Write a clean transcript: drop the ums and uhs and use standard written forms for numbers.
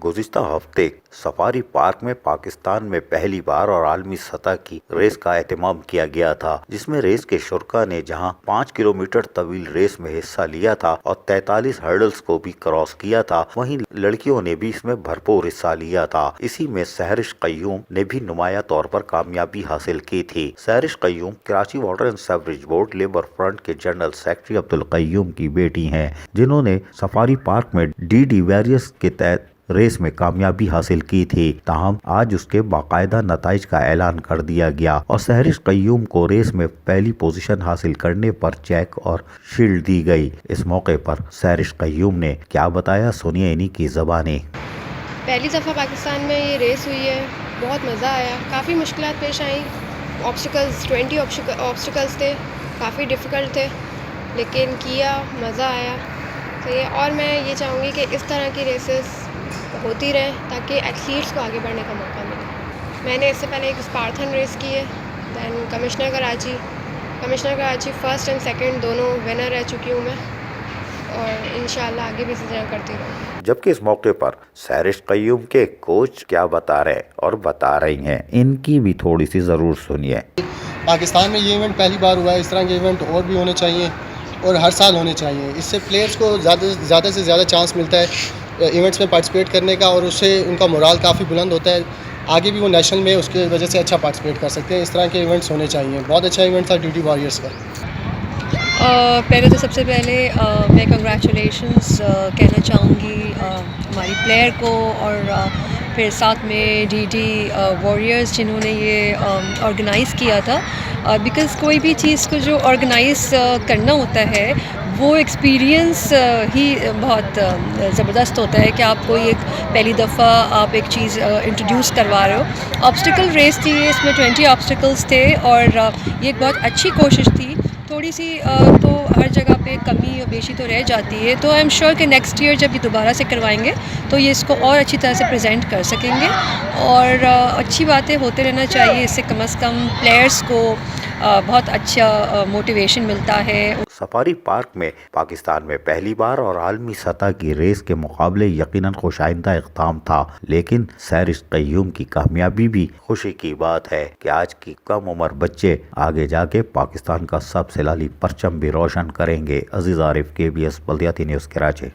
गुज़िश्ता हफ्ते safari park में पाकिस्तान में पहली बार और आलमी सतह की रेस का एहतमाम किया गया था, जिसमें रेस के शुरका ने जहां 5 किलोमीटर तवील रेस में हिस्सा लिया था और 43 हर्डल्स को भी क्रॉस किया था, वहीं लड़कियों ने भी इसमें भरपूर हिस्सा लिया था। इसी में सहरिश क़य्यूम ने भी नुमाया तौर पर कामयाबी हासिल की थी। Sahrish Qayyum Karachi water and sewerage board labour front के जनरल सेक्रेटरी अब्दुल क़य्यूम की बेटी हैं, जिन्होंने सफारी पार्क में DD वॉरियर्स के तहत रेस में कामयाबी हासिल की थी। ताहम आज उसके बाकायदा नताइज का ऐलान कर दिया गया और सहरिश क़य्यूम को रेस में पहली पोजीशन हासिल करने पर चेक और शील्ड दी गई। इस मौके पर सहरिश क़य्यूम ने क्या बताया, सुनिए इन्हीं की ज़बानी। पहली दफ़ा पाकिस्तान में ये रेस हुई है, बहुत मज़ा आया। काफ़ी मुश्किलात पेश आई, ऑब्स्टिकल्स 20 ऑब्स्टिकल्स थे, काफ़ी डिफ़िकल्ट थे, लेकिन किया, मज़ा आया। तो ये और मैं ये चाहूँगी कि इस तरह की रेसेस होती रहे ताकि एथलीट्स को आगे बढ़ने का मौका मिले। मैंने इससे पहले एक स्पार्थन रेस की है, then commissioner Karachi first and second दोनों विनर रह चुकी हूँ मैं, और इंशाल्लाह आगे भी इसी तरह करती रहूँ। जबकि इस मौके पर सहरिश क़य्यूम के कोच क्या बता रहे और बता रही हैं, इनकी भी थोड़ी सी ज़रूर सुनिए। पाकिस्तान में ये इवेंट पहली बार हुआ है, इस तरह के इवेंट और भी होने चाहिए और हर साल होने चाहिए। इससे प्लेयर्स को ज़्यादा से ज़्यादा चांस मिलता है इवेंट्स में पार्टिसिपेट करने का, और उससे उनका मोराल काफ़ी बुलंद होता है। आगे भी वो नेशनल में उसकी वजह से अच्छा पार्टिसिपेट कर सकते हैं। इस तरह के इवेंट्स होने चाहिए। बहुत अच्छा इवेंट था DD वॉरियर्स का। पहले तो सबसे पहले मैं कंग्रेचुलेशंस कहना चाहूँगी हमारी प्लेयर को, और फिर साथ में DD वॉरियर्स जिन्होंने ये ऑर्गेनाइज़ किया था, बिकॉज़ कोई भी चीज़ को जो ऑर्गेनाइज़ करना होता है वो एक्सपीरियंस ही बहुत ज़बरदस्त होता है कि आपको ये पहली दफ़ा आप एक चीज़ इंट्रोड्यूस करवा रहे हो। ऑब्स्टिकल रेस थी, इसमें 20 ऑब्स्टिकल्स थे, और ये एक बहुत अच्छी कोशिश थी। थोड़ी सी तो हर जगह पे कमी और बेशी तो रह जाती है, तो आई एम श्योर कि नेक्स्ट ईयर जब ये दोबारा से करवाएंगे तो ये इसको और अच्छी तरह से प्रेजेंट कर सकेंगे, और अच्छी बातें होते रहना चाहिए। इससे कम से कम प्लेयर्स को बहुत अच्छा मोटिवेशन मिलता है। सफारी पार्क में पाकिस्तान में पहली बार और आलमी सतह की रेस के मुकाबले यकीनन खुशाइंदा इक़्ताम था, लेकिन सहरिश क़य्यूम की कामयाबी भी खुशी की बात है कि आज की कम उम्र बच्चे आगे जाके पाकिस्तान का सबसे लाली परचम भी रोशन करेंगे। अजीज़ आरिफ, KBS बल्दियाती न्यूज़, कराची।